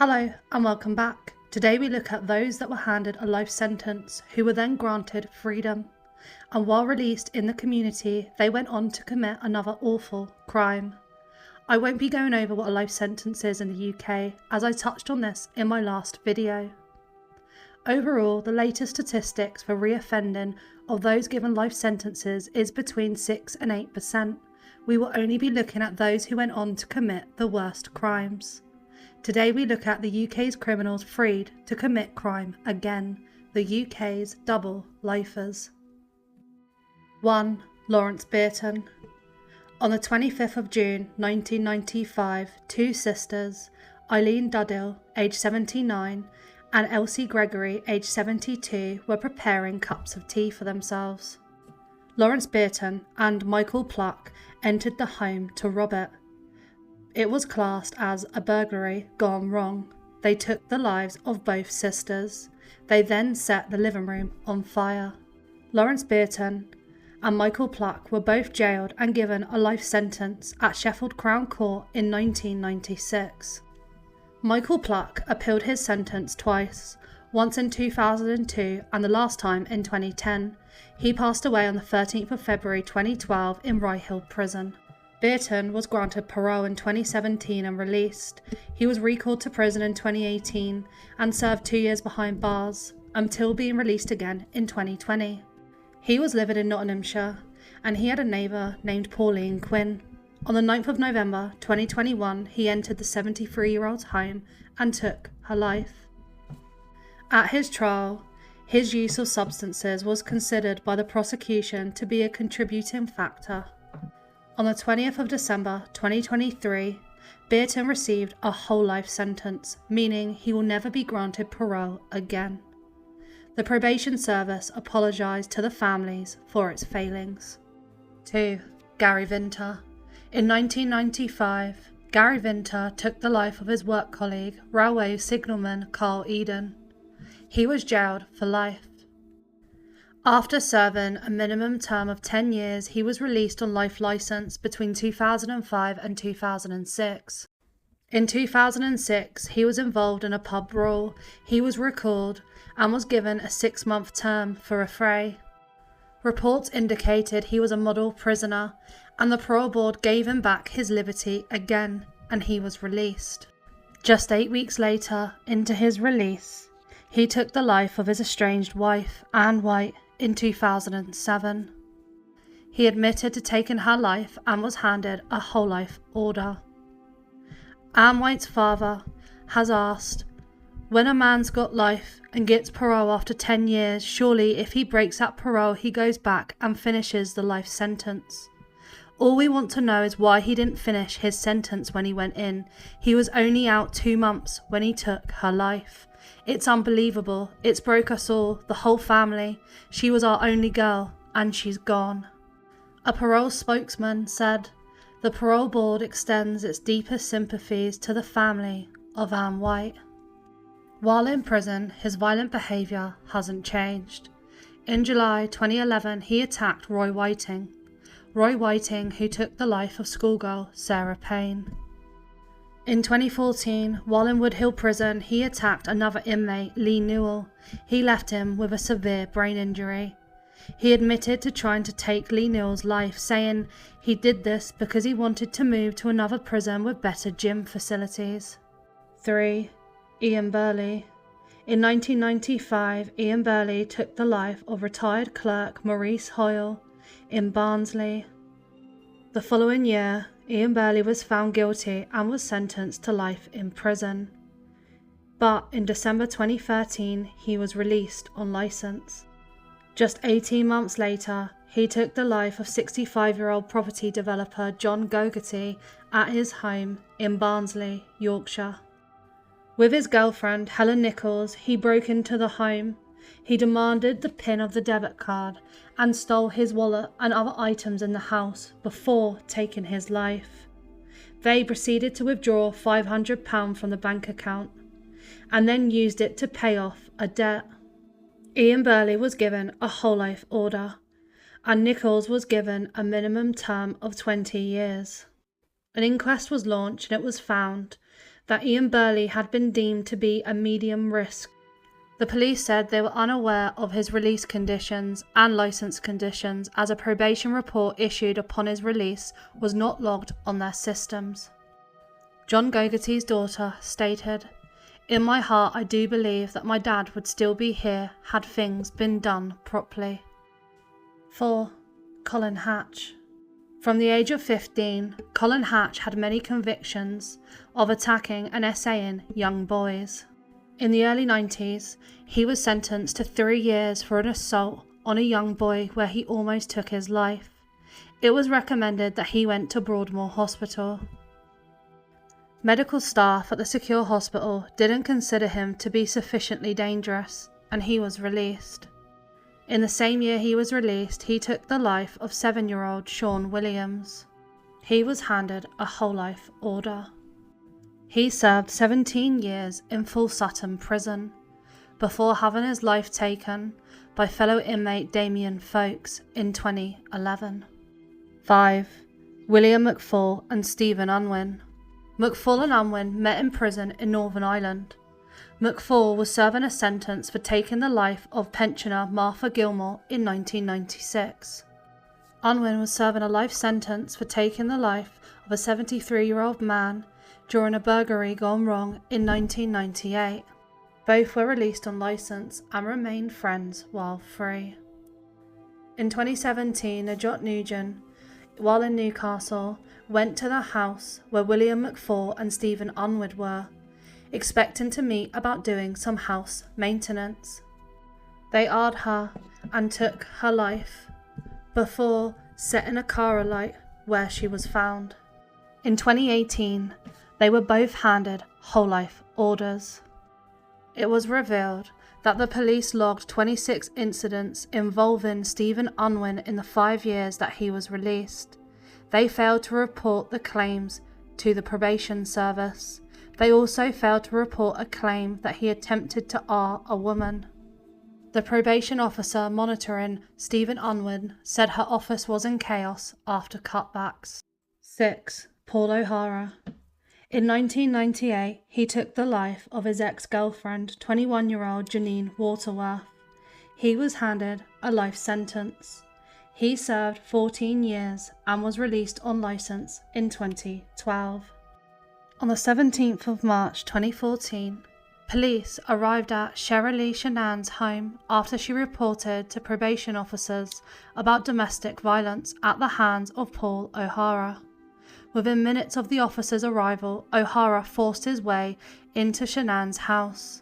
Hello and welcome back. Today we look at those that were handed a life sentence who were then granted freedom. And while released in the community, they went on to commit another awful crime. I won't be going over what a life sentence is in the UK, as I touched on this in my last video. Overall, the latest statistics for reoffending of those given life sentences is between 6 and 8%. We will only be looking at those who went on to commit the worst crimes. Today we look at the UK's criminals freed to commit crime again, the UK's double lifers. 1. Lawrence Benton. On the 25th of June 1995, two sisters, Eileen Duddell, aged 79, and Elsie Gregory, aged 72, were preparing cups of tea for themselves. Lawrence Benton and Michael Pluck entered the home to rob it. It was classed as a burglary gone wrong. They took the lives of both sisters. They then set the living room on fire. Lawrence Benton and Michael Pluck were both jailed and given a life sentence at Sheffield Crown Court in 1996. Michael Pluck appealed his sentence twice, once in 2002 and the last time in 2010. He passed away on the 13th of February 2012 in Rye Hill Prison. Benton was granted parole in 2017 and released. He was recalled to prison in 2018 and served 2 years behind bars, until being released again in 2020. He was living in Nottinghamshire, and he had a neighbour named Pauline Quinn. On the 9th of November 2021, he entered the 73-year-old's home and took her life. At his trial, his use of substances was considered by the prosecution to be a contributing factor. On the 20th of December 2023, Benton received a whole life sentence, meaning he will never be granted parole again. The probation service apologised to the families for its failings. 2. Gary Vinter. In 1995, Gary Vinter took the life of his work colleague, railway signalman Carl Eden. He was jailed for life. After serving a minimum term of 10 years, he was released on life licence between 2005 and 2006. In 2006, he was involved in a pub brawl. He was recalled and was given a 6-month term for a fray. Reports indicated he was a model prisoner, and the parole board gave him back his liberty again, and he was released. Just 8 weeks later, into his release, he took the life of his estranged wife, Anne White, in 2007. He admitted to taking her life and was handed a whole life order. Anne White's father has asked, when a man's got life and gets parole after 10 years, surely if he breaks that parole he goes back and finishes the life sentence. All we want to know is why he didn't finish his sentence when he went in. He was only out 2 months when he took her life. It's unbelievable. It's broke us all, the whole family. She was our only girl, and she's gone. A parole spokesman said, the parole board extends its deepest sympathies to the family of Anne White. While in prison, his violent behaviour hasn't changed. In July 2011, he attacked Roy Whiting, who took the life of schoolgirl Sarah Payne. In 2014, while in Woodhill Prison, he attacked another inmate, Lee Newell. He left him with a severe brain injury. He admitted to trying to take Lee Newell's life, saying he did this because he wanted to move to another prison with better gym facilities. 3. Ian Burley. In 1995, Ian Burley took the life of retired clerk Maurice Hoyle in Barnsley. The following year, Ian Burley was found guilty and was sentenced to life in prison. But in December 2013, he was released on licence. Just 18 months later, he took the life of 65-year-old property developer John Gogarty at his home in Barnsley, Yorkshire. With his girlfriend, Helen Nichols, he broke into the home. He demanded the PIN of the debit card and stole his wallet and other items in the house before taking his life. They proceeded to withdraw £500 from the bank account and then used it to pay off a debt. Ian Burley was given a whole life order and Nichols was given a minimum term of 20 years. An inquest was launched and it was found that Ian Burley had been deemed to be a medium risk. The police said they were unaware of his release conditions and licence conditions, as a probation report issued upon his release was not logged on their systems. John Gogarty's daughter stated, "In my heart I do believe that my dad would still be here had things been done properly." 4. Colin Hatch. From the age of 15, Colin Hatch had many convictions of attacking and essaying young boys. In the early 90s, he was sentenced to 3 years for an assault on a young boy where he almost took his life. It was recommended that he went to Broadmoor Hospital. Medical staff at the secure hospital didn't consider him to be sufficiently dangerous, and he was released. In the same year he was released, he took the life of 7-year-old Sean Williams. He was handed a whole life order. He served 17 years in Full Sutton Prison, before having his life taken by fellow inmate Damien Folkes in 2011. 5. William McFall and Stephen Unwin. McFall and Unwin met in prison in Northern Ireland. McFall was serving a sentence for taking the life of pensioner Martha Gilmore in 1996. Unwin was serving a life sentence for taking the life of a 73-year-old man during a burglary gone wrong in 1998. Both were released on licence and remained friends while free. In 2017, Najot Nugent, while in Newcastle, went to the house where William McFall and Stephen Unwin were, expecting to meet about doing some house maintenance. They eyed her and took her life before setting a car alight where she was found. In 2018, they were both handed whole life orders. It was revealed that the police logged 26 incidents involving Stephen Unwin in the 5 years that he was released. They failed to report the claims to the probation service. They also failed to report a claim that he attempted to a woman. The probation officer monitoring Stephen Unwin said her office was in chaos after cutbacks. 6. Paul Ohara. In 1998, he took the life of his ex-girlfriend, 21-year-old Janine Waterworth. He was handed a life sentence. He served 14 years and was released on licence in 2012. On the 17th of March 2014, police arrived at Shirley Shanann's home after she reported to probation officers about domestic violence at the hands of Paul Ohara. Within minutes of the officer's arrival, Ohara forced his way into Shanann's house.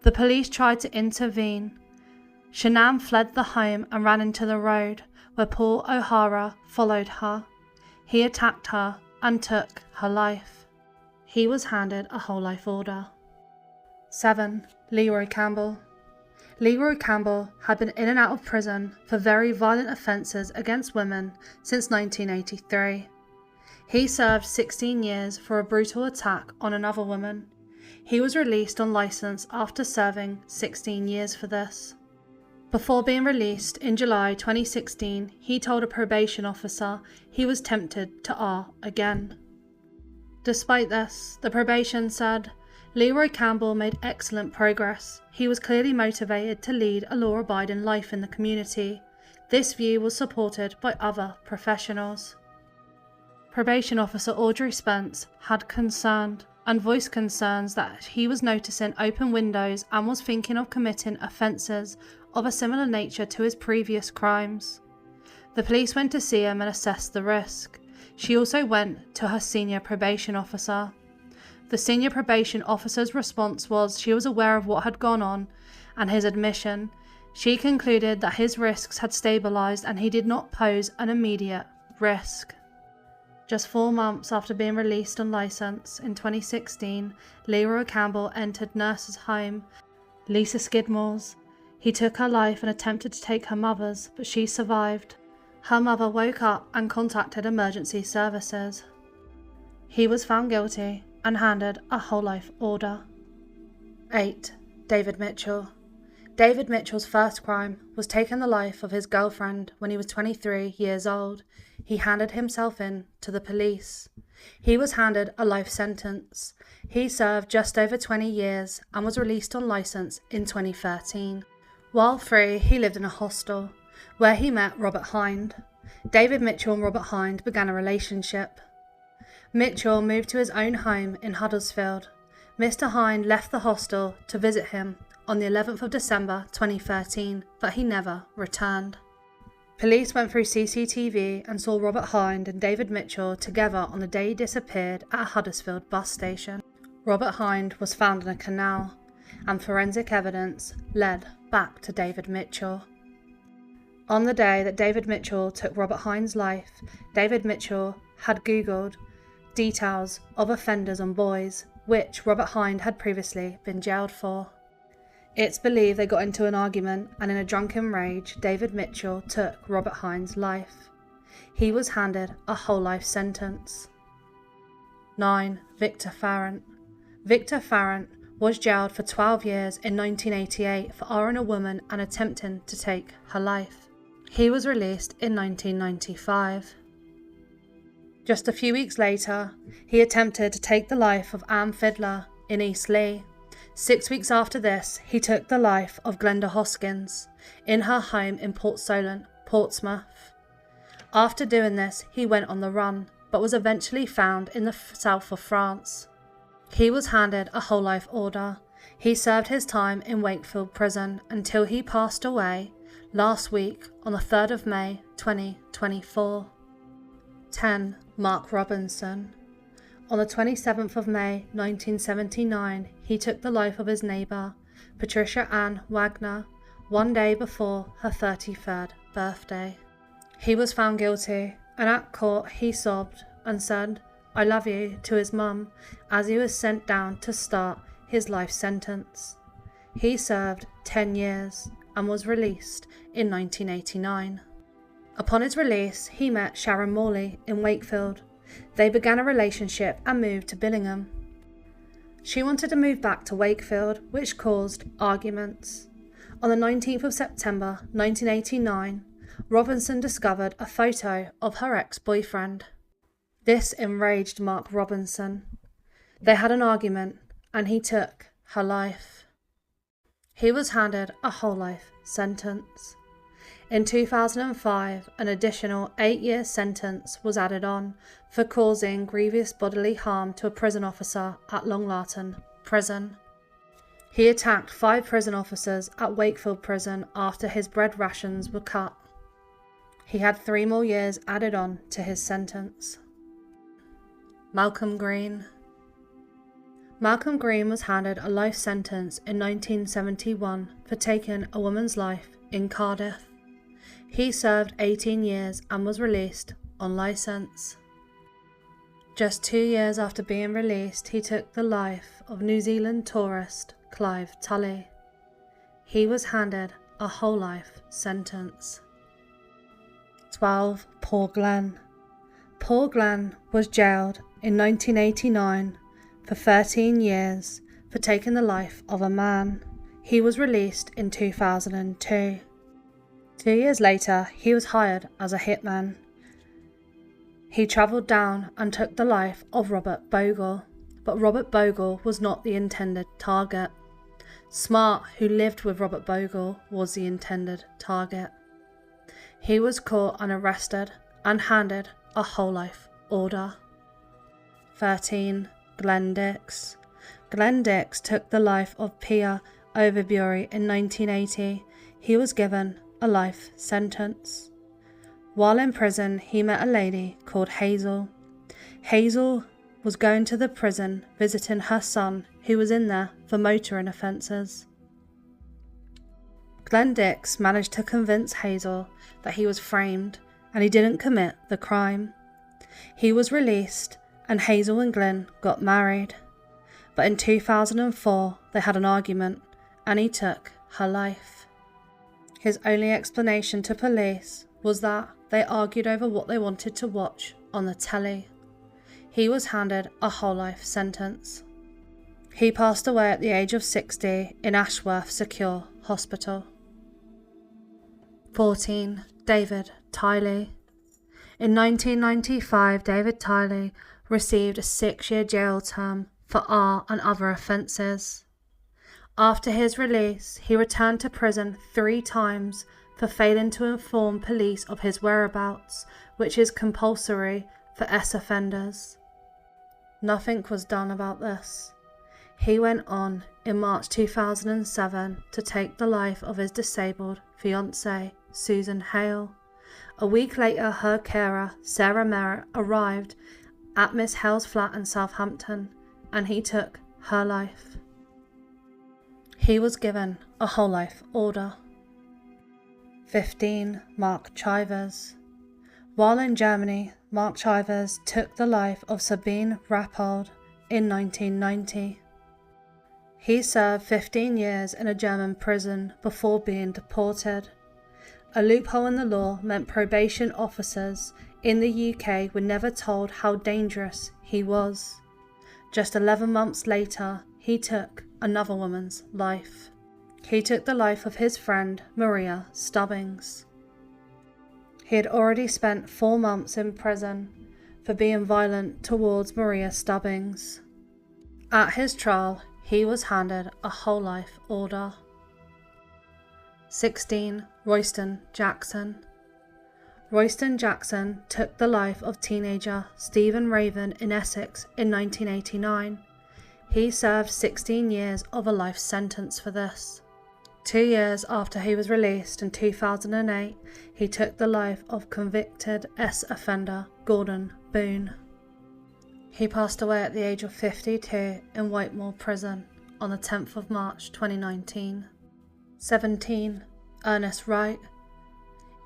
The police tried to intervene. Shanann fled the home and ran into the road, where Paul Ohara followed her. He attacked her and took her life. He was handed a whole life order. 7. Leroy Campbell. Leroy Campbell had been in and out of prison for very violent offences against women since 1983. He served 16 years for a brutal attack on another woman. He was released on licence after serving 16 years for this. Before being released in July 2016, he told a probation officer he was tempted to again. Despite this, the probation said, Leroy Campbell made excellent progress. He was clearly motivated to lead a law-abiding life in the community. This view was supported by other professionals. Probation officer Audrey Spence had concerned and voiced concerns that he was noticing open windows and was thinking of committing offences of a similar nature to his previous crimes. The police went to see him and assessed the risk. She also went to her senior probation officer. The senior probation officer's response was she was aware of what had gone on and his admission. She concluded that his risks had stabilised and he did not pose an immediate risk. Just 4 months after being released on licence in 2016, Leroy Campbell entered Nurse's home, Lisa Skidmore's. He took her life and attempted to take her mother's, but she survived. Her mother woke up and contacted emergency services. He was found guilty and handed a whole life order. 8. David Mitchell. David Mitchell's first crime was taking the life of his girlfriend when he was 23 years old. He handed himself in to the police. He was handed a life sentence. He served just over 20 years and was released on licence in 2013. While free, he lived in a hostel, where he met Robert Hind. David Mitchell and Robert Hind began a relationship. Mitchell moved to his own home in Huddersfield. Mr. Hind left the hostel to visit him on the 11th of December 2013, but he never returned. Police went through CCTV and saw Robert Hind and David Mitchell together on the day he disappeared at a Huddersfield bus station. Robert Hind was found in a canal, and forensic evidence led back to David Mitchell. On the day that David Mitchell took Robert Hind's life, David Mitchell had Googled details of offenders and boys, which Robert Hind had previously been jailed for. It's believed they got into an argument, and in a drunken rage, David Mitchell took Robert Hind's life. He was handed a whole life sentence. 9. Vinter Faren. Vinter Faren was jailed for 12 years in 1988 for harming a woman and attempting to take her life. He was released in 1995. Just a few weeks later, he attempted to take the life of Anne Fiddler in East Leigh. 6 weeks after this, he took the life of Glenda Hoskins in her home in Port Solent, Portsmouth. After doing this, he went on the run, but was eventually found in the south of France. He was handed a whole life order. He served his time in Wakefield Prison until he passed away last week on the 3rd of May 2024. 10. Mark Robinson. On the 27th of May 1979, he took the life of his neighbour, Patricia Ann Wagner, one day before her 33rd birthday. He was found guilty, and at court he sobbed and said, "I love you," to his mum as he was sent down to start his life sentence. He served 10 years and was released in 1989. Upon his release, he met Sharon Morley in Wakefield. They began a relationship and moved to Billingham. She wanted to move back to Wakefield, which caused arguments. On the 19th of September 1989, Robinson discovered a photo of her ex-boyfriend. This enraged Mark Robinson. They had an argument and he took her life. He was handed a whole life sentence. In 2005, an additional 8-year sentence was added on for causing grievous bodily harm to a prison officer at Longlarton Prison. He attacked 5 prison officers at Wakefield Prison after his bread rations were cut. He had 3 more years added on to his sentence. Malcolm Green. Malcolm Green was handed a life sentence in 1971 for taking a woman's life in Cardiff. He served 18 years and was released on licence. Just 2 years after being released, he took the life of New Zealand tourist Clive Tyly. He was handed a whole life sentence. 12. Paul Glenn. Paul Glenn was jailed in 1989 for 13 years for taking the life of a man. He was released in 2002. 2 years later, he was hired as a hitman. He travelled down and took the life of Robert Bogle, but Robert Bogle was not the intended target. Smart, who lived with Robert Bogle, was the intended target. He was caught and arrested and handed a whole life order. 13. Glenn Dix. Glenn Dix took the life of Pia Overbury in 1980. He was given a life sentence. While in prison, he met a lady called Hazel. Hazel was going to the prison visiting her son, who was in there for motoring offences. Glenn Dix managed to convince Hazel that he was framed and he didn't commit the crime. He was released and Hazel and Glenn got married. But in 2004, they had an argument and he took her life. His only explanation to police was that they argued over what they wanted to watch on the telly. He was handed a whole life sentence. He passed away at the age of 60 in Ashworth Secure Hospital. 14. David Tyly. In 1995, David Tyly received a 6-year jail term for R and other offences. After his release, he returned to prison 3 times for failing to inform police of his whereabouts, which is compulsory for S offenders. Nothing was done about this. He went on in March 2007 to take the life of his disabled fiancée, Susan Hale. A week later, her carer, Sarah Merritt, arrived at Miss Hale's flat in Southampton, and he took her life. He was given a whole life order. 15. Mark Chivers. While in Germany, Mark Chivers took the life of Sabine Rappold in 1990. He served 15 years in a German prison before being deported. A loophole in the law meant probation officers in the UK were never told how dangerous he was. Just 11 months later, he took another woman's life. He took the life of his friend Maria Stubbings. He had already spent 4 months in prison for being violent towards Maria Stubbings. At his trial, he was handed a whole life order. 16. Royston Jackson. Royston Jackson took the life of teenager Stephen Raven in Essex in 1989. He served 16 years of a life sentence for this. 2 years after he was released in 2008, he took the life of convicted S offender Gordon Boone. He passed away at the age of 52 in Whitemoor Prison on the 10th of March 2019. 17. Ernest Wright.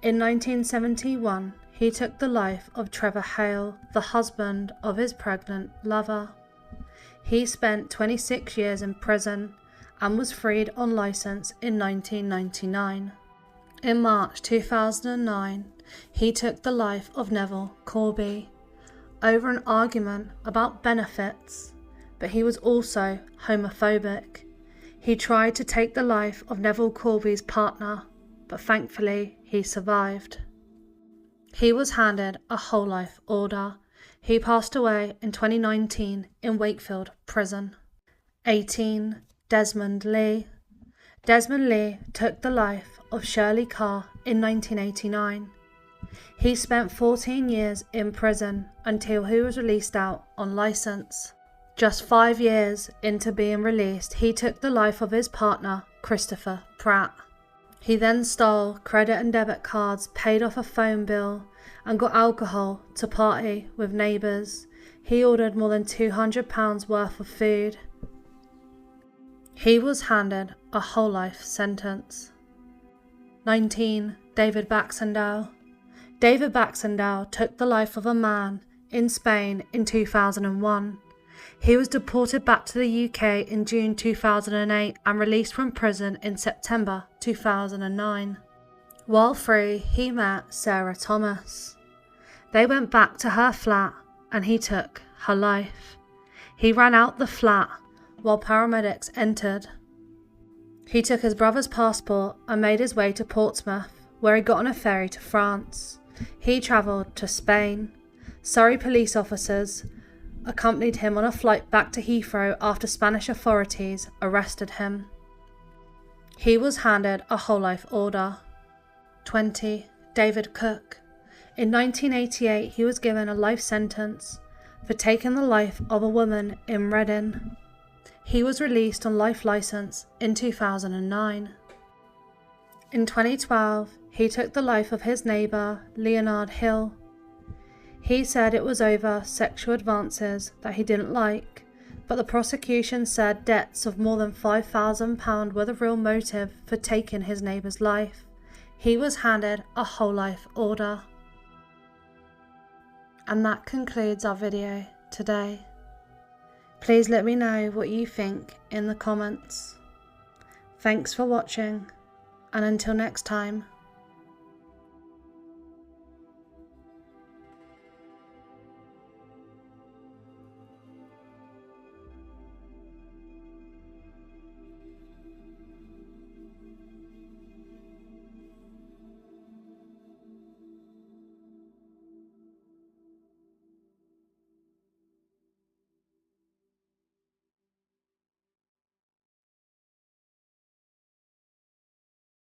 In 1971, he took the life of Trevor Hale, the husband of his pregnant lover. He spent 26 years in prison and was freed on licence in 1999. In March 2009, he took the life of Neville Corby over an argument about benefits, but he was also homophobic. He tried to take the life of Neville Corby's partner, but thankfully he survived. He was handed a whole life order. He passed away in 2019 in Wakefield Prison. 18. Desmond Lee. Desmond Lee took the life of Shirley Carr in 1989. He spent 14 years in prison until he was released out on licence. Just 5 years into being released, he took the life of his partner, Christopher Pratt. He then stole credit and debit cards, paid off a phone bill, and got alcohol to party with neighbours. He ordered more than £200 worth of food. He was handed a whole life sentence. 19. David Baxendale. David Baxendale took the life of a man in Spain in 2001. He was deported back to the UK in June 2008 and released from prison in September 2009. While free, he met Sarah Thomas. They went back to her flat and he took her life. He ran out the flat while paramedics entered. He took his brother's passport and made his way to Portsmouth, where he got on a ferry to France. He travelled to Spain. Surrey police officers accompanied him on a flight back to Heathrow after Spanish authorities arrested him. He was handed a whole life order. 20. David Cook. In 1988, he was given a life sentence for taking the life of a woman in Reading. He was released on life licence in 2009. In 2012, he took the life of his neighbour, Leonard Hill. He said it was over sexual advances that he didn't like, but the prosecution said debts of more than £5,000 were the real motive for taking his neighbour's life. He was handed a whole life order. And that concludes our video today. Please let me know what you think in the comments. Thanks for watching, and until next time.